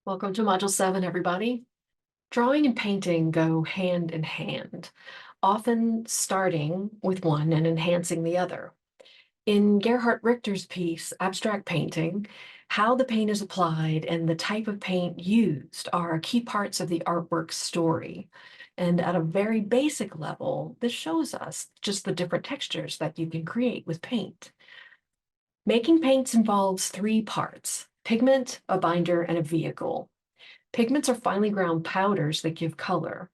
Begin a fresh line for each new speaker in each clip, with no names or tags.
Welcome to Module 7, everybody. Drawing and painting go hand in hand, often starting with one and enhancing the other. In Gerhard Richter's piece, Abstract Painting, how the paint is applied and the type of paint used are key parts of the artwork's story. And at a very basic level, this shows us just the different textures that you can create with paint. Making paints involves three parts: pigment, a binder, and a vehicle. Pigments are finely ground powders that give color.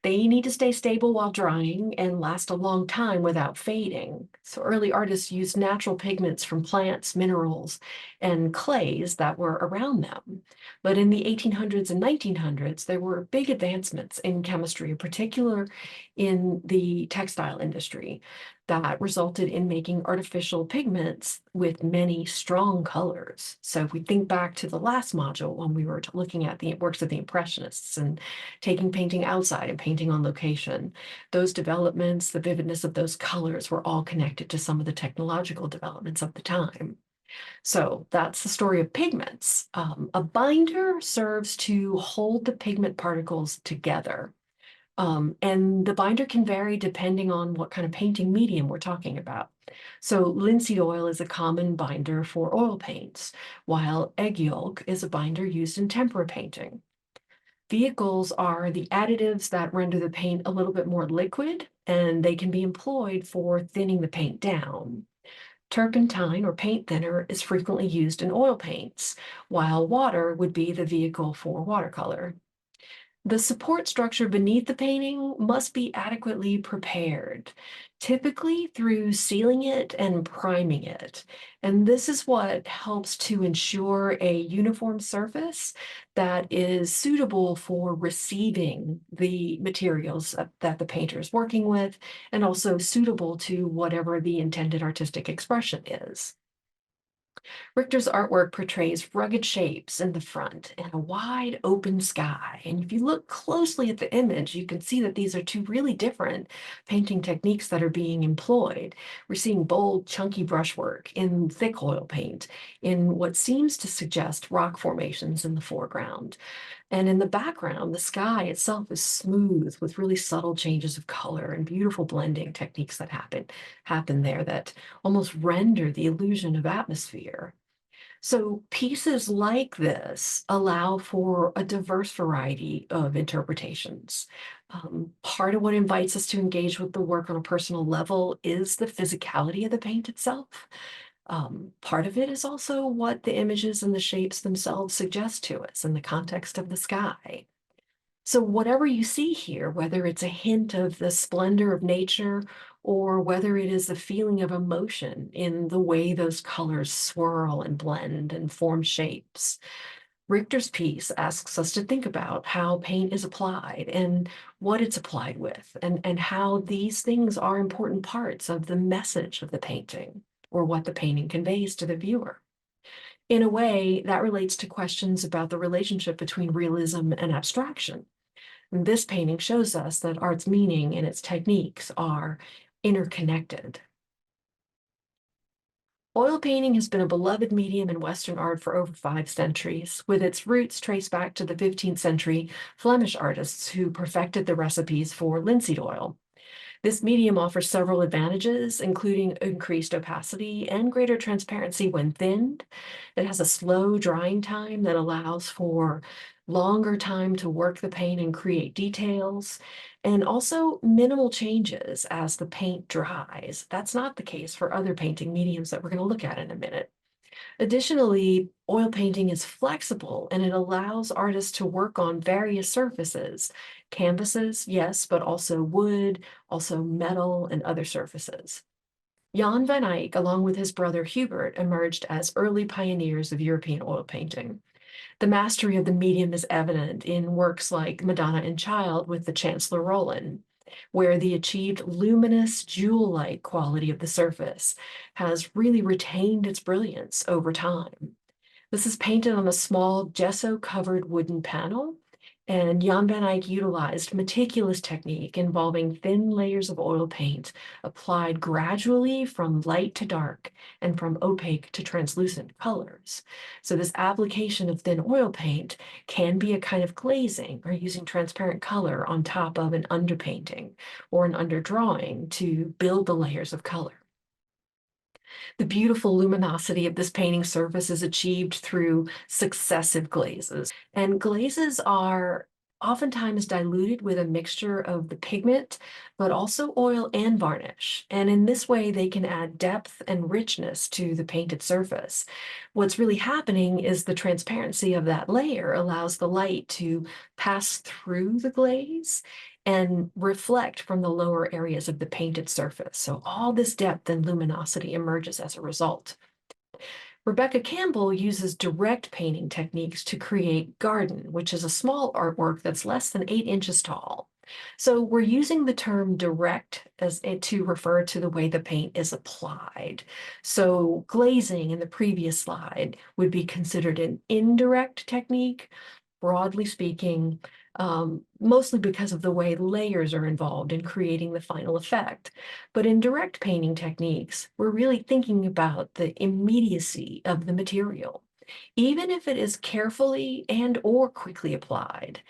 They need to stay stable while drying and last a long time without fading. So early artists used natural pigments from plants, minerals, and clays that were around them. But in the 1800s and 1900s, there were big advancements in chemistry, in particular in the textile industry, that resulted in making artificial pigments with many strong colors. So if we think back to the last module when we were looking at the works of the Impressionists and taking painting outside and painting on location, those developments, the vividness of those colors were all connected to some of the technological developments of the time. So that's the story of pigments. A binder serves to hold the pigment particles together. And the binder can vary depending on what kind of painting medium we're talking about. So linseed oil is a common binder for oil paints, while egg yolk is a binder used in tempera painting. Vehicles are the additives that render the paint a little bit more liquid, and they can be employed for thinning the paint down. Turpentine or paint thinner is frequently used in oil paints, while water would be the vehicle for watercolor. The support structure beneath the painting must be adequately prepared, typically through sealing it and priming it. And this is what helps to ensure a uniform surface that is suitable for receiving the materials that the painter is working with, and also suitable to whatever the intended artistic expression is. Richter's artwork portrays rugged shapes in the front and a wide open sky. And if you look closely at the image, you can see that these are two really different painting techniques that are being employed. We're seeing bold, chunky brushwork in thick oil paint in what seems to suggest rock formations in the foreground. And in the background, the sky itself is smooth with really subtle changes of color and beautiful blending techniques that happen there that almost render the illusion of atmosphere. So pieces like this allow for a diverse variety of interpretations. Part of what invites us to engage with the work on a personal level is the physicality of the paint itself. Part of it is also what the images and the shapes themselves suggest to us in the context of the sky. So whatever you see here, whether it's a hint of the splendor of nature or whether it is the feeling of emotion in the way those colors swirl and blend and form shapes, Richter's piece asks us to think about how paint is applied and what it's applied with, and how these things are important parts of the message of the painting or what the painting conveys to the viewer. In a way, that relates to questions about the relationship between realism and abstraction. And this painting shows us that art's meaning and its techniques are interconnected. Oil painting has been a beloved medium in Western art for over 5 centuries, with its roots traced back to the 15th century Flemish artists who perfected the recipes for linseed oil. This medium offers several advantages, including increased opacity and greater transparency when thinned. It has a slow drying time that allows for longer time to work the paint and create details, and also minimal changes as the paint dries. That's not the case for other painting mediums that we're going to look at in a minute. Additionally, oil painting is flexible and it allows artists to work on various surfaces. Canvases, yes, but also wood, also metal, and other surfaces. Jan van Eyck, along with his brother Hubert, emerged as early pioneers of European oil painting. The mastery of the medium is evident in works like Madonna and Child with the Chancellor Rollin, where the achieved luminous jewel-like quality of the surface has really retained its brilliance over time. This is painted on a small gesso-covered wooden panel, And Jan van Eyck utilized meticulous technique involving thin layers of oil paint applied gradually from light to dark and from opaque to translucent colors. So this application of thin oil paint can be a kind of glazing or using transparent color on top of an underpainting or an underdrawing to build the layers of color. The beautiful luminosity of this painting surface is achieved through successive glazes. And glazes are oftentimes diluted with a mixture of the pigment, but also oil and varnish. And in this way, they can add depth and richness to the painted surface. What's really happening is the transparency of that layer allows the light to pass through the glaze and reflect from the lower areas of the painted surface. So all this depth and luminosity emerges as a result. Rebecca Campbell uses direct painting techniques to create Garden, which is a small artwork that's less than 8 inches tall. So we're using the term direct to refer to the way the paint is applied. So glazing in the previous slide would be considered an indirect technique, broadly speaking, mostly because of the way layers are involved in creating the final effect. But in direct painting techniques, we're really thinking about the immediacy of the material. Even if it is carefully and or quickly applied,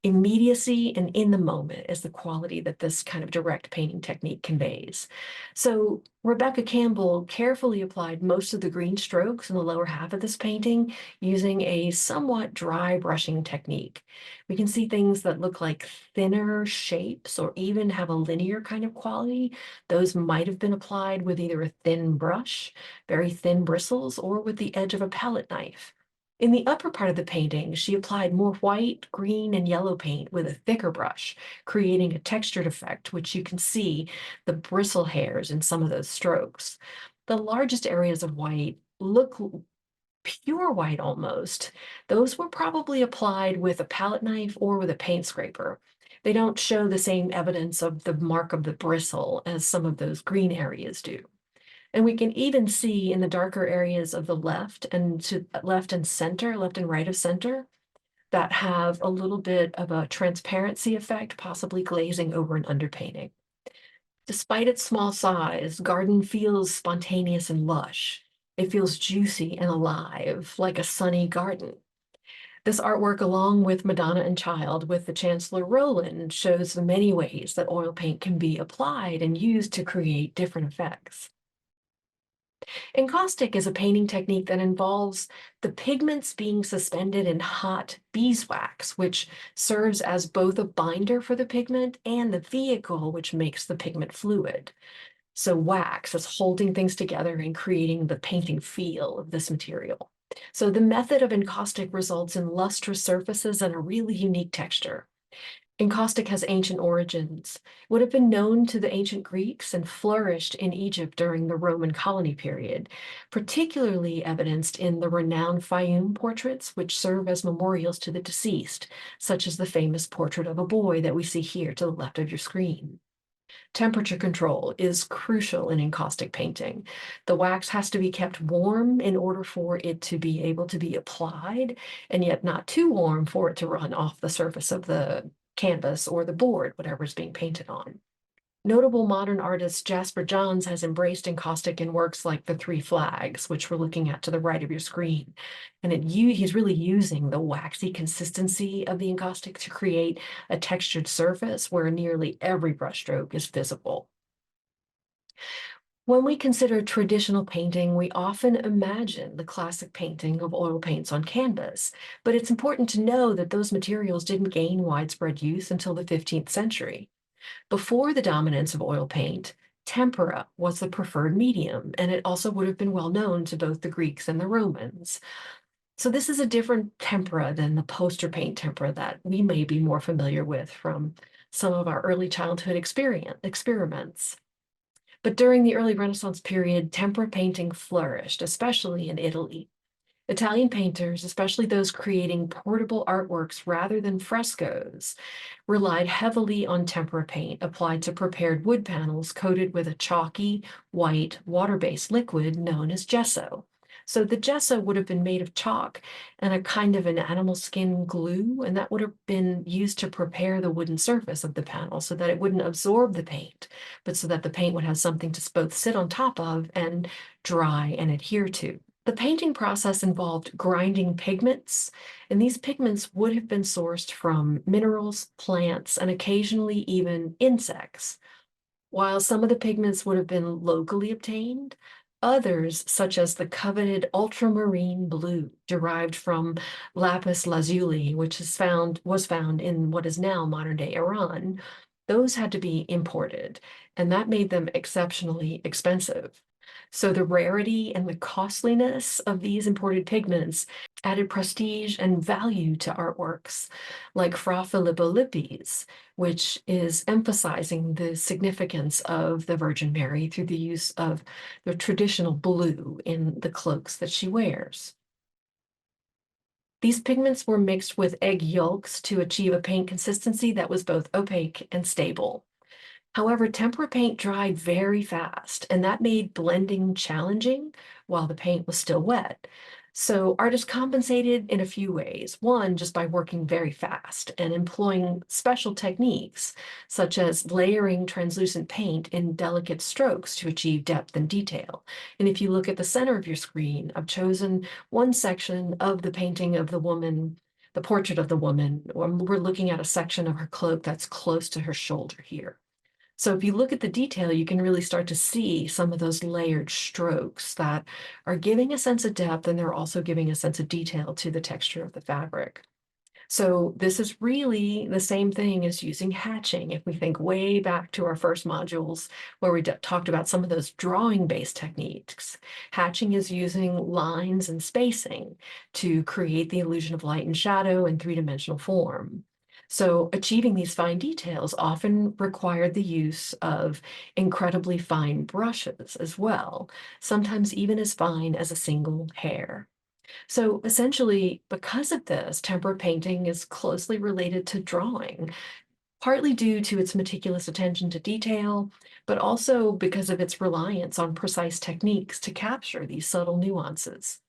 immediacy and in the moment is the quality that this kind of direct painting technique conveys. So Rebecca Campbell carefully applied most of the green strokes in the lower half of this painting using a somewhat dry brushing technique. We can see things that look like thinner shapes or even have a linear kind of quality. Those might have been applied with either a thin brush, very thin bristles, or with the edge of a palette knife. In the upper part of the painting, she applied more white, green, and yellow paint with a thicker brush, creating a textured effect, which you can see the bristle hairs in some of those strokes. The largest areas of white look pure white almost. Those were probably applied with a palette knife or with a paint scraper. They don't show the same evidence of the mark of the bristle as some of those green areas do. And we can even see in the darker areas of the left and to left and center, left and right of center, that have a little bit of a transparency effect, possibly glazing over an underpainting. Despite its small size, Garden feels spontaneous and lush. It feels juicy and alive, like a sunny garden. This artwork, along with Madonna and Child with the Chancellor Roland, shows the many ways that oil paint can be applied and used to create different effects. Encaustic is a painting technique that involves the pigments being suspended in hot beeswax, which serves as both a binder for the pigment and the vehicle which makes the pigment fluid. So wax is holding things together and creating the painting feel of this material. So the method of encaustic results in lustrous surfaces and a really unique texture. Encaustic has ancient origins, would have been known to the ancient Greeks and flourished in Egypt during the Roman colony period, particularly evidenced in the renowned Fayum portraits, which serve as memorials to the deceased, such as the famous portrait of a boy that we see here to the left of your screen. Temperature control is crucial in encaustic painting. The wax has to be kept warm in order for it to be able to be applied, and yet not too warm for it to run off the surface of the canvas or the board, whatever is being painted on. Notable modern artist Jasper Johns has embraced encaustic in works like The Three Flags, which we're looking at to the right of your screen. And he's really using the waxy consistency of the encaustic to create a textured surface where nearly every brushstroke is visible. When we consider traditional painting, we often imagine the classic painting of oil paints on canvas, but it's important to know that those materials didn't gain widespread use until the 15th century. Before the dominance of oil paint, tempera was the preferred medium, and it also would have been well known to both the Greeks and the Romans. So this is a different tempera than the poster paint tempera that we may be more familiar with from some of our early childhood experiments. But during the early Renaissance period, tempera painting flourished, especially in Italy. Italian painters, especially those creating portable artworks rather than frescoes, relied heavily on tempera paint applied to prepared wood panels coated with a chalky, white, water-based liquid known as gesso. So the gesso would have been made of chalk and a kind of an animal skin glue, and that would have been used to prepare the wooden surface of the panel so that it wouldn't absorb the paint, but so that the paint would have something to both sit on top of and dry and adhere to. The painting process involved grinding pigments, and these pigments would have been sourced from minerals, plants, and occasionally even insects. While some of the pigments would have been locally obtained, others, such as the coveted ultramarine blue derived from lapis lazuli, which was found in what is now modern-day Iran, those had to be imported, and that made them exceptionally expensive. So the rarity and the costliness of these imported pigments added prestige and value to artworks like Fra Filippo Lippi's, which is emphasizing the significance of the Virgin Mary through the use of the traditional blue in the cloaks that she wears. These pigments were mixed with egg yolks to achieve a paint consistency that was both opaque and stable. However, tempera paint dried very fast, and that made blending challenging while the paint was still wet. So artists compensated in a few ways. One, just by working very fast and employing special techniques, such as layering translucent paint in delicate strokes to achieve depth and detail. And if you look at the center of your screen, I've chosen one section of the painting of the woman, the portrait of the woman. We're looking at a section of her cloak that's close to her shoulder here. So if you look at the detail, you can really start to see some of those layered strokes that are giving a sense of depth, and they're also giving a sense of detail to the texture of the fabric. So this is really the same thing as using hatching. If we think way back to our first modules where we talked about some of those drawing-based techniques, hatching is using lines and spacing to create the illusion of light and shadow in three-dimensional form. So achieving these fine details often required the use of incredibly fine brushes as well, sometimes even as fine as a single hair. So essentially, because of this, tempera painting is closely related to drawing, partly due to its meticulous attention to detail, but also because of its reliance on precise techniques to capture these subtle nuances.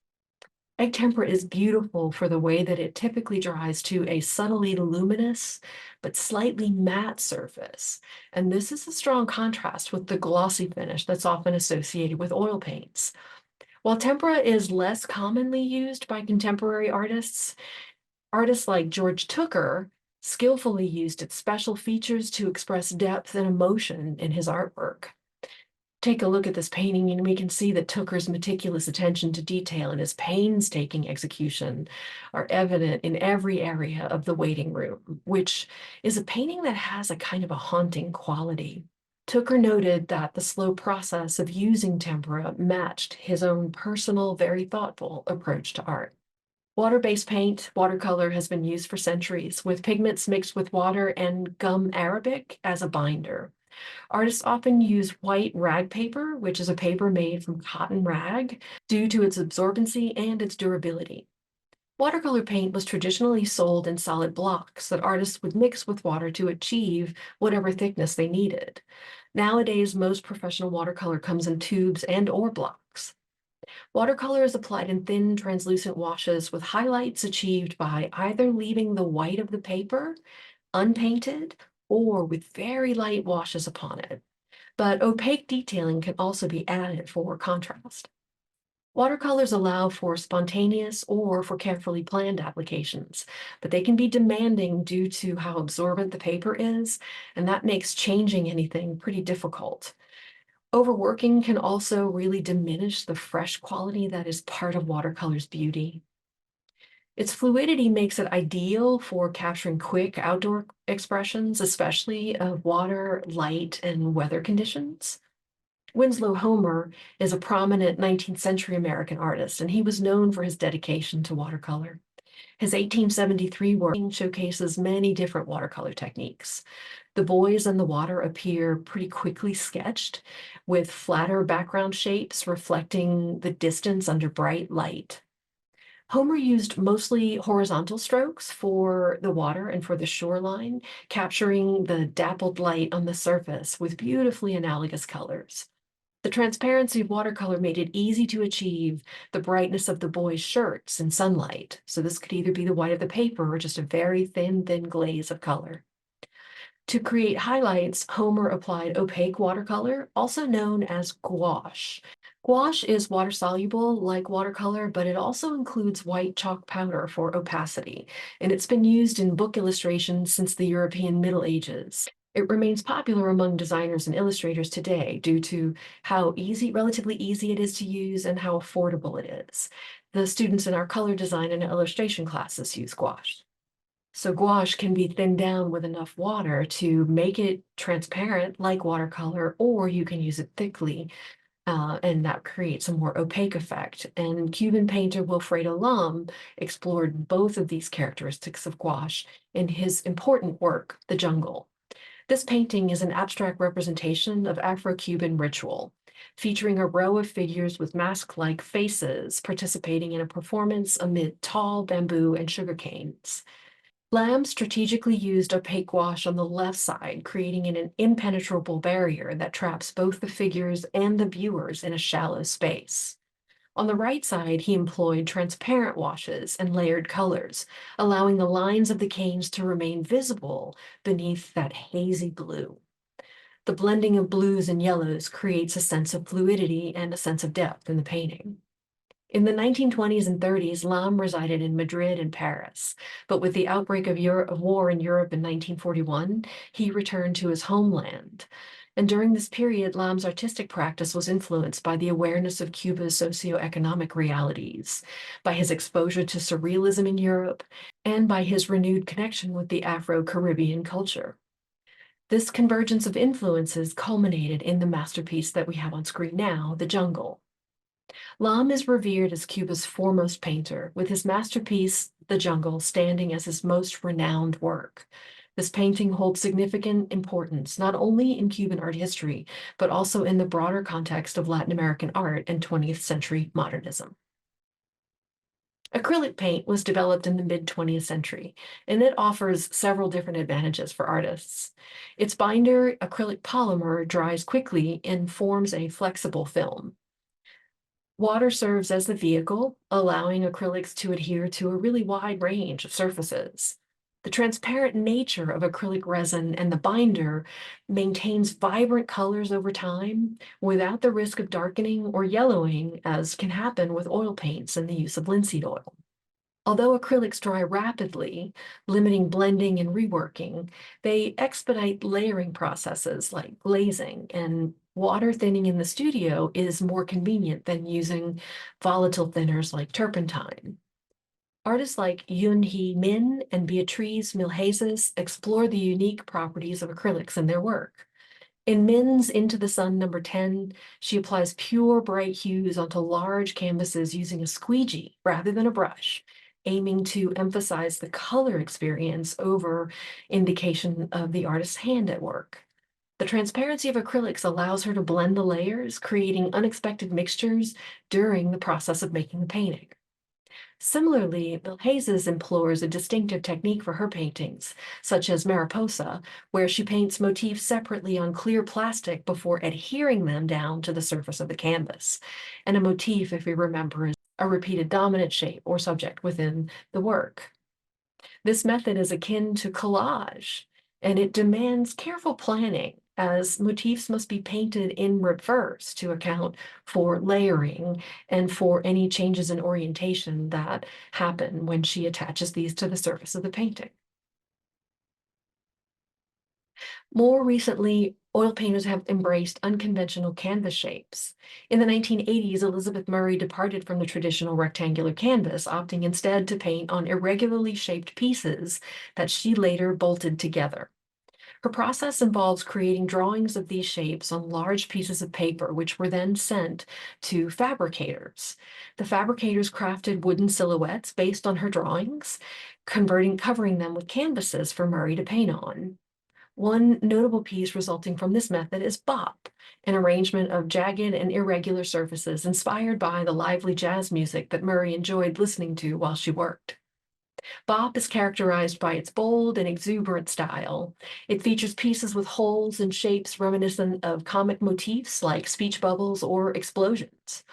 Egg tempera is beautiful for the way that it typically dries to a subtly luminous but slightly matte surface. And this is a strong contrast with the glossy finish that's often associated with oil paints. While tempera is less commonly used by contemporary artists, artists like George Tooker skillfully used its special features to express depth and emotion in his artwork. Take a look at this painting and we can see that Tooker's meticulous attention to detail and his painstaking execution are evident in every area of the waiting room, which is a painting that has a kind of a haunting quality. Tooker noted that the slow process of using tempera matched his own personal, very thoughtful approach to art. Water-based paint, watercolor, has been used for centuries, with pigments mixed with water and gum arabic as a binder. Artists often use white rag paper, which is a paper made from cotton rag, due to its absorbency and its durability. Watercolor paint was traditionally sold in solid blocks that artists would mix with water to achieve whatever thickness they needed. Nowadays, most professional watercolor comes in tubes and/or blocks. Watercolor is applied in thin, translucent washes with highlights achieved by either leaving the white of the paper unpainted or with very light washes upon it. But opaque detailing can also be added for contrast. Watercolors allow for spontaneous or for carefully planned applications, but they can be demanding due to how absorbent the paper is, and that makes changing anything pretty difficult. Overworking can also really diminish the fresh quality that is part of watercolor's beauty. Its fluidity makes it ideal for capturing quick outdoor expressions, especially of water, light, and weather conditions. Winslow Homer is a prominent 19th century American artist, and he was known for his dedication to watercolor. His 1873 work showcases many different watercolor techniques. The boys and the water appear pretty quickly sketched, with flatter background shapes reflecting the distance under bright light. Homer used mostly horizontal strokes for the water and for the shoreline, capturing the dappled light on the surface with beautifully analogous colors. The transparency of watercolor made it easy to achieve the brightness of the boys' shirts in sunlight. So this could either be the white of the paper or just a very thin glaze of color. To create highlights, Homer applied opaque watercolor, also known as gouache. Gouache is water-soluble like watercolor, but it also includes white chalk powder for opacity, and it's been used in book illustrations since the European Middle Ages. It remains popular among designers and illustrators today due to how relatively easy it is to use and how affordable it is. The students in our color design and illustration classes use gouache. So gouache can be thinned down with enough water to make it transparent like watercolor, or you can use it thickly, and that creates a more opaque effect. And Cuban painter Wilfredo Lam explored both of these characteristics of gouache in his important work, The Jungle. This painting is an abstract representation of Afro-Cuban ritual, featuring a row of figures with mask-like faces participating in a performance amid tall bamboo and sugar canes. Lamb strategically used opaque gouache on the left side, creating an impenetrable barrier that traps both the figures and the viewers in a shallow space. On the right side, he employed transparent washes and layered colors, allowing the lines of the canes to remain visible beneath that hazy blue. The blending of blues and yellows creates a sense of fluidity and a sense of depth in the painting. In the 1920s and 30s, Lam resided in Madrid and Paris, but with the outbreak of war in Europe in 1941, he returned to his homeland. And during this period, Lam's artistic practice was influenced by the awareness of Cuba's socioeconomic realities, by his exposure to surrealism in Europe, and by his renewed connection with the Afro-Caribbean culture. This convergence of influences culminated in the masterpiece that we have on screen now, The Jungle. Lam is revered as Cuba's foremost painter, with his masterpiece, The Jungle, standing as his most renowned work. This painting holds significant importance not only in Cuban art history, but also in the broader context of Latin American art and 20th century modernism. Acrylic paint was developed in the mid-20th century, and it offers several different advantages for artists. Its binder, acrylic polymer, dries quickly and forms a flexible film. Water serves as the vehicle, allowing acrylics to adhere to a really wide range of surfaces. The transparent nature of acrylic resin and the binder maintains vibrant colors over time without the risk of darkening or yellowing, as can happen with oil paints and the use of linseed oil. Although acrylics dry rapidly, limiting blending and reworking, they expedite layering processes like glazing, and water thinning in the studio is more convenient than using volatile thinners like turpentine. Artists like Yun Hee Min and Beatriz Milhazes explore the unique properties of acrylics in their work. In Min's Into the Sun #10, she applies pure bright hues onto large canvases using a squeegee rather than a brush, aiming to emphasize the color experience over indication of the artist's hand at work. The transparency of acrylics allows her to blend the layers, creating unexpected mixtures during the process of making the painting. Similarly, Milhazes employs a distinctive technique for her paintings, such as Mariposa, where she paints motifs separately on clear plastic before adhering them down to the surface of the canvas. And a motif, if we remember, is a repeated dominant shape or subject within the work. This method is akin to collage, and it demands careful planning, as motifs must be painted in reverse to account for layering and for any changes in orientation that happen when she attaches these to the surface of the painting. More recently, oil painters have embraced unconventional canvas shapes. In the 1980s, Elizabeth Murray departed from the traditional rectangular canvas, opting instead to paint on irregularly shaped pieces that she later bolted together. Her process involves creating drawings of these shapes on large pieces of paper, which were then sent to fabricators. The fabricators crafted wooden silhouettes based on her drawings, covering them with canvases for Murray to paint on. One notable piece resulting from this method is Bop, an arrangement of jagged and irregular surfaces inspired by the lively jazz music that Murray enjoyed listening to while she worked. Bop is characterized by its bold and exuberant style. It features pieces with holes and shapes reminiscent of comic motifs like speech bubbles or explosions.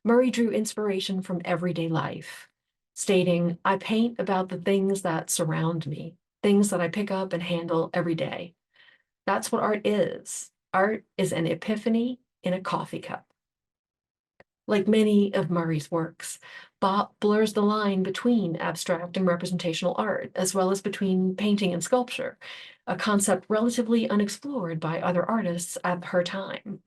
Murray drew inspiration from everyday life, stating, "I paint about the things that surround me, things that I pick up and handle every day." That's what art is. Art is an epiphany in a coffee cup. Like many of Murray's works, Bop blurs the line between abstract and representational art, as well as between painting and sculpture, a concept relatively unexplored by other artists at her time.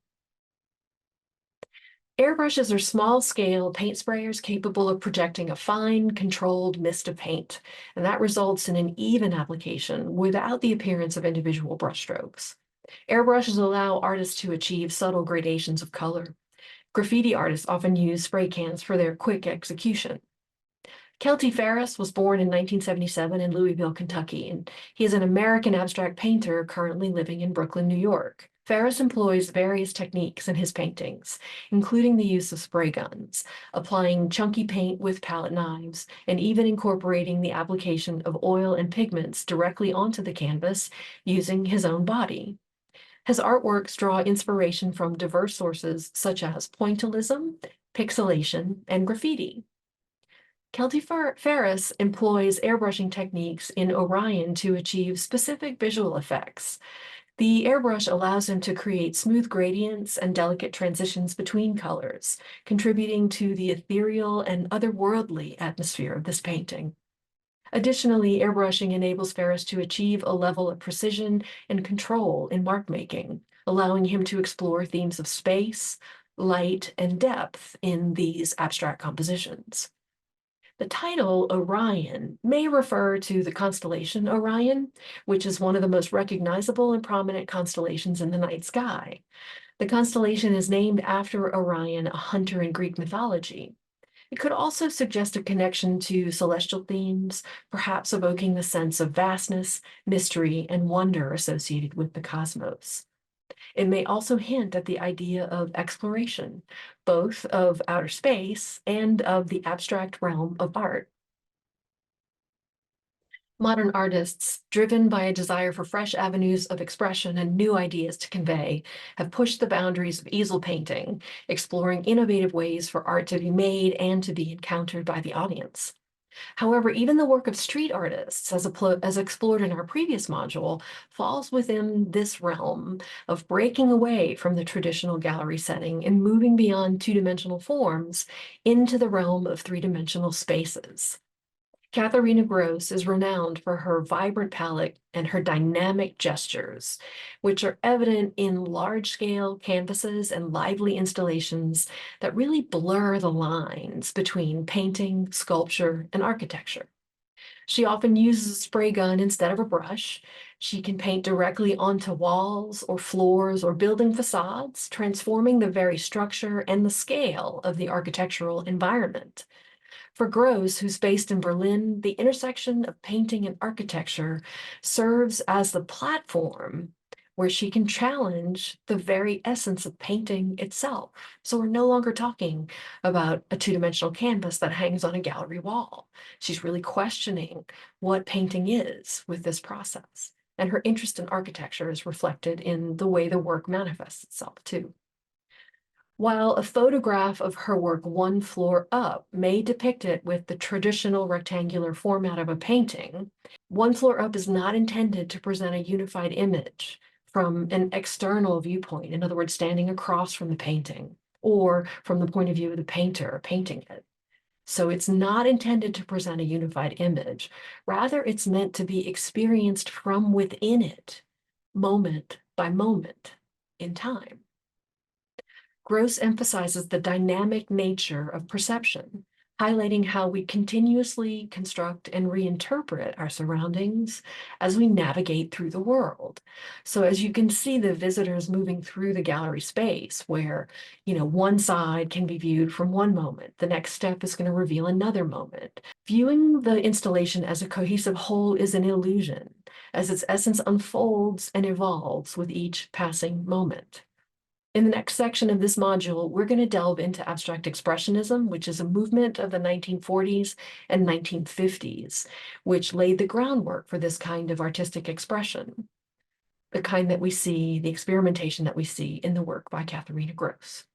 Airbrushes are small-scale paint sprayers capable of projecting a fine, controlled mist of paint, and that results in an even application without the appearance of individual brushstrokes. Airbrushes allow artists to achieve subtle gradations of color. Graffiti artists often use spray cans for their quick execution. Kelty Ferris was born in 1977 in Louisville, Kentucky, and he is an American abstract painter currently living in Brooklyn, New York. Ferris employs various techniques in his paintings, including the use of spray guns, applying chunky paint with palette knives, and even incorporating the application of oil and pigments directly onto the canvas using his own body. His artworks draw inspiration from diverse sources such as pointillism, pixelation, and graffiti. Kelty Ferris employs airbrushing techniques in Orion to achieve specific visual effects. The airbrush allows him to create smooth gradients and delicate transitions between colors, contributing to the ethereal and otherworldly atmosphere of this painting. Additionally, airbrushing enables Ferris to achieve a level of precision and control in mark making, allowing him to explore themes of space, light, and depth in these abstract compositions. The title Orion may refer to the constellation Orion, which is one of the most recognizable and prominent constellations in the night sky. The constellation is named after Orion, a hunter in Greek mythology. It could also suggest a connection to celestial themes, perhaps evoking the sense of vastness, mystery, and wonder associated with the cosmos. It may also hint at the idea of exploration, both of outer space and of the abstract realm of art. Modern artists, driven by a desire for fresh avenues of expression and new ideas to convey, have pushed the boundaries of easel painting, exploring innovative ways for art to be made and to be encountered by the audience. However, even the work of street artists, as explored in our previous module, falls within this realm of breaking away from the traditional gallery setting and moving beyond two-dimensional forms into the realm of three-dimensional spaces. Katharina Gross is renowned for her vibrant palette and her dynamic gestures, which are evident in large-scale canvases and lively installations that really blur the lines between painting, sculpture, and architecture. She often uses a spray gun instead of a brush. She can paint directly onto walls or floors or building facades, transforming the very structure and the scale of the architectural environment. For Gross, who's based in Berlin, the intersection of painting and architecture serves as the platform where she can challenge the very essence of painting itself. So we're no longer talking about a two-dimensional canvas that hangs on a gallery wall. She's really questioning what painting is with this process. And her interest in architecture is reflected in the way the work manifests itself, too. While a photograph of her work one floor up may depict it with the traditional rectangular format of a painting, one floor up is not intended to present a unified image from an external viewpoint, in other words, standing across from the painting, or from the point of view of the painter painting it. So it's not intended to present a unified image. Rather, it's meant to be experienced from within it, moment by moment in time. Gross emphasizes the dynamic nature of perception, highlighting how we continuously construct and reinterpret our surroundings as we navigate through the world. So as you can see the visitors moving through the gallery space where, one side can be viewed from one moment, the next step is going to reveal another moment. Viewing the installation as a cohesive whole is an illusion, as its essence unfolds and evolves with each passing moment. In the next section of this module, we're going to delve into abstract expressionism, which is a movement of the 1940s and 1950s, which laid the groundwork for this kind of artistic expression, the kind that we see, the experimentation that we see in the work by Katharina Gross.